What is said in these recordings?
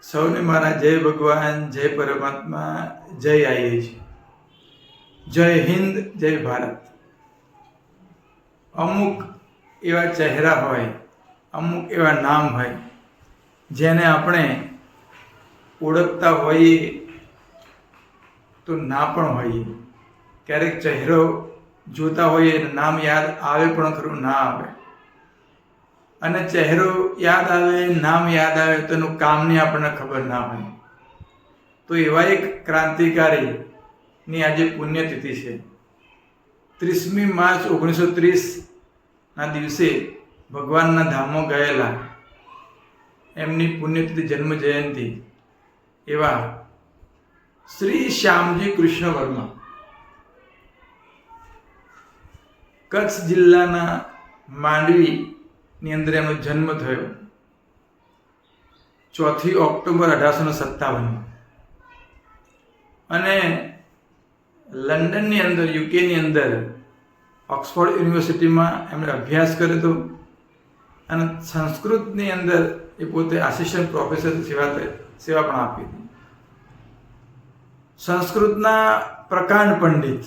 સૌને મારા જય ભગવાન, જય પરમાત્મા, જય આઈ છે, જય હિન્દ, જય ભારત. અમુક એવા ચહેરા હોય, અમુક એવા નામ હોય જેને આપણે ઓળખતા હોઈએ તો ના પણ હોઈએ. ક્યારેક ચહેરો જોતા હોઈએ, નામ યાદ આવે પણ ખરું ના આવે, અને ચહેરો યાદ આવે, નામ યાદ આવે તો એનું કામની આપણને ખબર ના હોય. તો એવા એક ક્રાંતિકારીની આજે પુણ્યતિથિ છે. 30મી માર્ચ 1930ના દિવસે ભગવાનના ધામો ગયેલા, એમની પુણ્યતિથિ જન્મ જયંતિ એવા શ્રી શ્યામજી કૃષ્ણ વર્મા કચ્છ જિલ્લાના માંડવીની અંદર એમનો જન્મ થયો 4 ઓક્ટોબર 1857, અને લંડનની અંદર, યુકેની અંદર ઓક્સફોર્ડ યુનિવર્સિટીમાં એમણે અભ્યાસ કર્યો હતો, અને સંસ્કૃતની અંદર એ પોતે આસિસ્ટન્ટ પ્રોફેસર સેવા પણ આપી હતી. સંસ્કૃતના પ્રકાંડ પંડિત.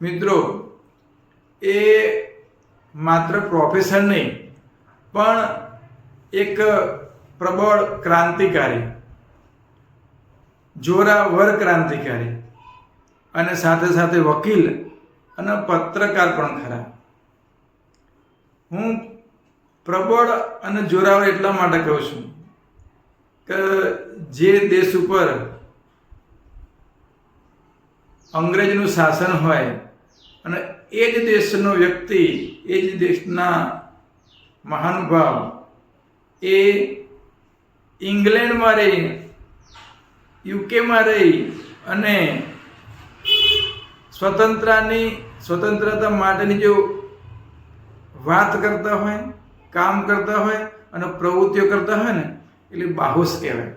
મિત્રો, એ માત્ર પ્રોફેસર નહીં પણ એક પ્રબળ ક્રાંતિકારી, જોરાવર ક્રાંતિકારી, અને સાથે સાથે વકીલ અને પત્રકાર પણ ખરા. હું પ્રબળ અને જોરાવર એટલા માટે કહું છું કે જે દેશ ઉપર અંગ્રેજનું શાસન હોય અને એ જ દેશનો વ્યક્તિ, એ જ દેશના મહાનુભાવ એ ઇંગ્લેન્ડમાં રહી, યુકેમાં રહી અને સ્વતંત્રતા માટેની જો વાત કરતા હોય, કામ કરતા હોય અને પ્રવૃત્તિઓ કરતા હોય ને, એટલે બાહોશ કહેવાય.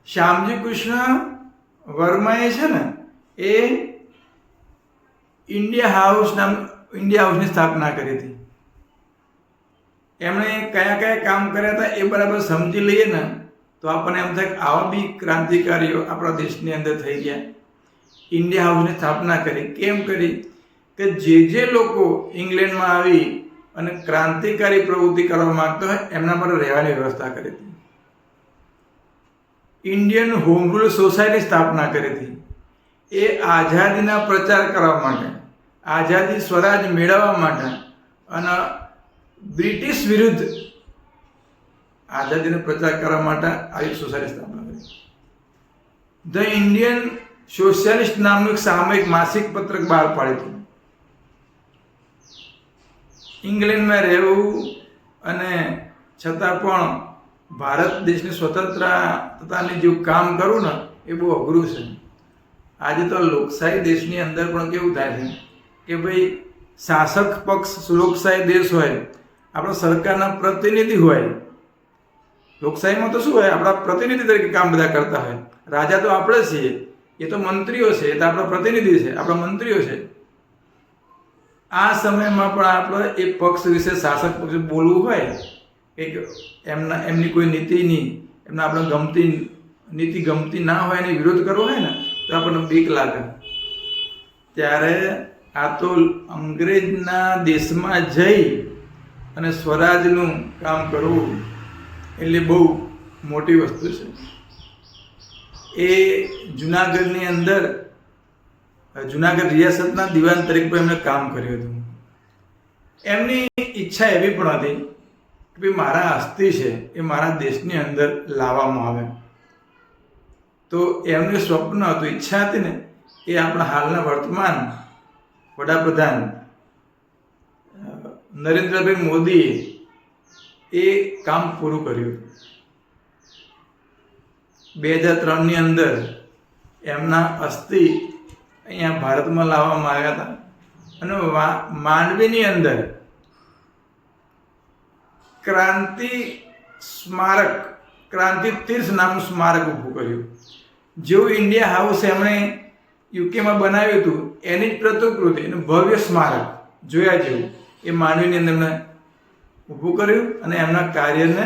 શ્યામજી કૃષ્ણ વર્માએ છે ને, એ ઇન્ડિયા હાઉસની સ્થાપના કરી હતી. એમણે કયા કયા કામ કર્યા હતા એ બરાબર સમજી લઈએ ને તો આપણને એમ થાય કે આવા બી ક્રાંતિકારીઓ આપણા દેશની અંદર થઈ ગયા. ઇન્ડિયા હાઉસની સ્થાપના કરી. કેમ કરી? કે જે લોકો ઇંગ્લેન્ડમાં આવી અને ક્રાંતિકારી પ્રવૃત્તિ કરવા માંગતા હોય એમના માટે રહેવાની વ્યવસ્થા કરી હતી. ઇન્ડિયન હોમ રૂલ સોસાયટીની સ્થાપના કરી હતી. એ આઝાદીના પ્રચાર કરવા માટે, આઝાદી સ્વરાજ મેળવવા માટે અને બ્રિટિશ વિરુદ્ધ આઝાદીનો પ્રચાર કરવા માટે આવી સોસાયટી સ્થાપના કરી. ધ ઇન્ડિયન સોશિયાલિસ્ટ નામનું એક સામયિક માસિક પત્રક બહાર પાડ્યું હતું. ઇંગ્લેન્ડમાં રહેવું અને છતાં પણ ભારત દેશની સ્વતંત્રતાની જે કામ કરવું ને એ બહુ અઘરું છે. આજે તો લોકશાહી દેશની અંદર પણ કેવું થાય છે કે ભાઈ શાસક પક્ષ લોકશાહી દેશ હોય, આપણા સરકારના પ્રતિનિધિ હોય. લોકશાહીમાં તો શું હોય, આપણા પ્રતિનિધિ તરીકે કામ બધા કરતા હોય. રાજા તો આપણે છીએ, એ તો મંત્રીઓ છે, એ તો આપણા પ્રતિનિધિ છે, આપણા મંત્રીઓ છે. આ સમયમાં પણ આપણે એ પક્ષ વિશે, શાસક પક્ષ બોલવું હોય, કે એમની કોઈ નીતિની, એમને આપણે નીતિ ગમતી ના હોય, એની વિરોધ કરવો હોય ને તો આપણને બીક લાગે. ત્યારે આ તો અંગ્રેજના દેશમાં જઈ અને સ્વરાજનું કામ કરવું એટલે બહુ મોટી વસ્તુ છે. એ જુનાગઢની અંદર, જુનાગઢ રિયાસતના દિવાન તરીકે એમણે કામ કર્યું હતું. એમની ઈચ્છા એવી પણ હતી કે ભાઈ મારા અસ્થિ છે એ મારા દેશની અંદર લાવવામાં આવે. તો એમનું સ્વપ્ન હતું, ઈચ્છા હતી ને, એ આપણા હાલના વર્તમાન વડાપ્રધાન નરેન્દ્રભાઈ મોદીએ એ કામ પૂરું કર્યું. 2003ની અંદર એમના અસ્થિ અહીંયા ભારતમાં લાવવામાં આવ્યા હતા, અને માંડવીની અંદર ક્રાંતિ તીર્થ નામનું સ્મારક ઊભું કર્યું. જેવું ઇન્ડિયા હાઉસ એમણે યુકેમાં બનાવ્યું હતું એની જ પ્રતિકૃતિ, એનું ભવ્ય સ્મારક જોયા જેવું એ માંડવીની અંદર એમણે ઊભું કર્યું અને એમના કાર્યને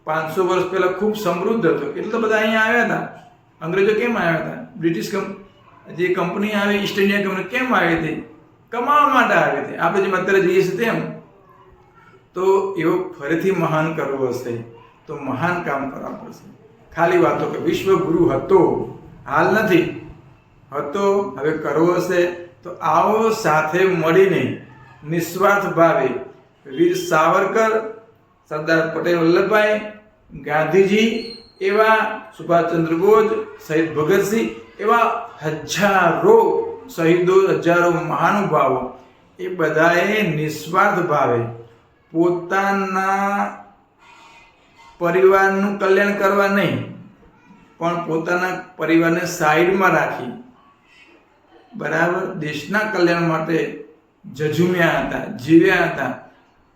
500 વર્ષ પહેલાં ખૂબ સમૃદ્ધ હતો, એટલે તો બધા અહીંયા આવ્યા હતા. અંગ્રેજો કેમ આવ્યા હતા? બ્રિટિશ જે કંપની આવી, ઈસ્ટ ઇન્ડિયા કંપની કેમ આવી હતી? કમાવા માટે આવી હતી. આપણે જેમ અત્યારે જઈએ છીએ તેમ. તો એવો ફરીથી મહાન કરવો હશે તો મહાન કામ કરવા પડશે. ખાલી વાતો કે વિશ્વગુરુ હતો, હાલ નથી, હતો, હવે કરવો હશે તો આવો સાથે મળીને નિસ્વાર્થ ભાવે વીર સાવરકર, સરદાર પટેલ વલ્લભભાઈ, ગાંધીજી, એવા સુભાષચંદ્ર બોઝ, શહીદ ભગતસિંહ, એવા હજારો શહીદો, હજારો મહાનુભાવો, એ બધાએ નિસ્વાર્થ ભાવે પોતાના પરિવારનું કલ્યાણ કરવા નહીં, પણ પોતાના પરિવારને સાઈડમાં રાખી બરાબર દેશના કલ્યાણ માટે ઝઝૂમ્યા હતા, જીવ્યા હતા.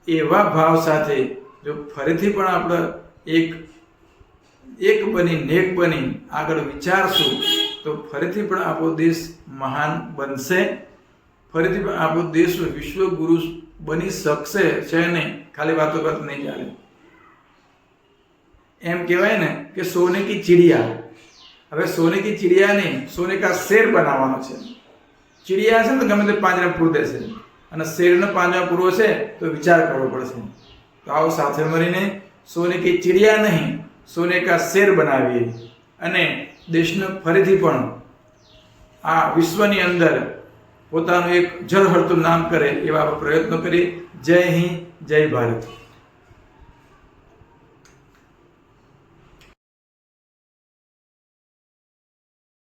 એવા ભાવ સાથે જો ફરીથી પણ આપણે એક બની નેક બની આગળ વિચારશું તો ફરીથી પણ આપણો દેશ મહાન બનશે. ફરીથી પણ આપણો દેશ વિશ્વગુરુ બની શકશે છે નહીં. ખાલી વાતો કરત નહીં ચાલે. એમ કહેવાય ને કે સોને કી ચિડિયા. હવે સોને કી ચિડિયા નહીં, સોને કા શેર બનાવવાનો છે. ચિડિયા છે ને તો ગમે તે પાંજરા પૂર દેશે, અને શેરનો પાંજરા પૂરવો છે તો વિચાર કરવો પડશે. તો આવો સાથે મળીને સોને કી ચિડિયા નહીં, સોને કા શેર બનાવીએ અને દેશને ફરીથી પણ આ વિશ્વની અંદર પોતાનું એક ઝળહળતું નામ કરે એવા પ્રયત્નો કરીએ. જય હિન્દ, જય ભારત.